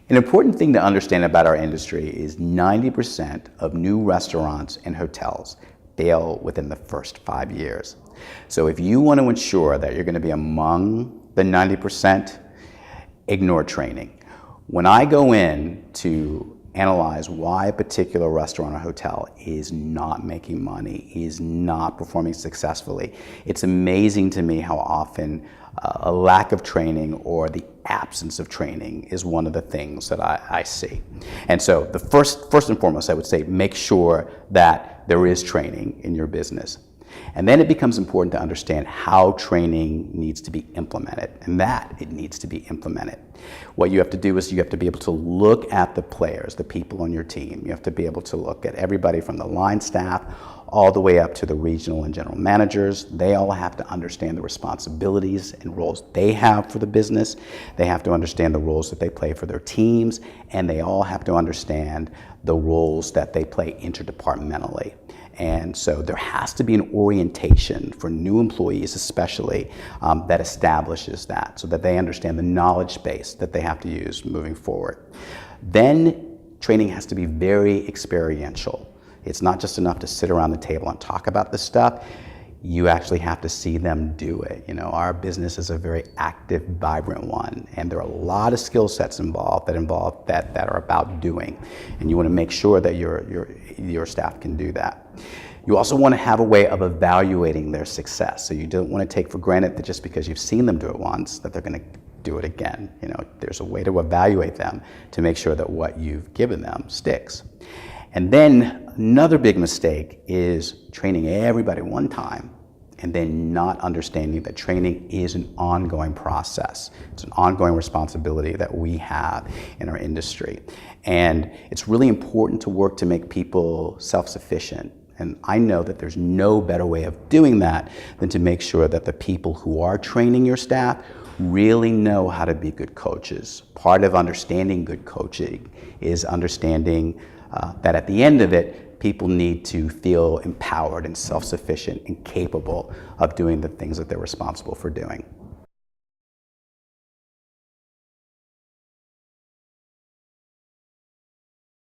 An important thing to understand about our industry is 90% of new restaurants and hotels fail within the first 5 years. So if you want to ensure that you're going to be among the 90%, ignore training. When I go in to analyze why a particular restaurant or hotel is not making money, is not performing successfully, it's amazing to me how often a lack of training or the absence of training is one of the things that I see. And so the first and foremost, I would say make sure that there is training in your business. And then it becomes important to understand how training needs to be implemented, and that it needs to be implemented. What you have to do is you have to be able to look at the players, the people on your team. You have to be able to look at everybody from the line staff all the way up to the regional and general managers. They all have to understand the responsibilities and roles they have for the business. They have to understand the roles that they play for their teams, and they all have to understand the roles that they play interdepartmentally. And so there has to be an orientation for new employees especially that establishes that so that they understand the knowledge base that they have to use moving forward. Then training has to be very experiential. It's not just enough to sit around the table and talk about this stuff. You actually have to see them do it. You know, our business is a very active, vibrant one, and there are a lot of skill sets involved that are about doing, and you want to make sure that your staff can do that. You also want to have a way of evaluating their success. So you don't want to take for granted that just because you've seen them do it once that they're going to do it again. You know, there's a way to evaluate them to make sure that what you've given them sticks. And then another big mistake is training everybody one time and then not understanding that training is an ongoing process. It's an ongoing responsibility that we have in our industry. And it's really important to work to make people self-sufficient. And I know that there's no better way of doing that than to make sure that the people who are training your staff really know how to be good coaches. Part of understanding good coaching is understanding that at the end of it, people need to feel empowered and self-sufficient and capable of doing the things that they're responsible for doing.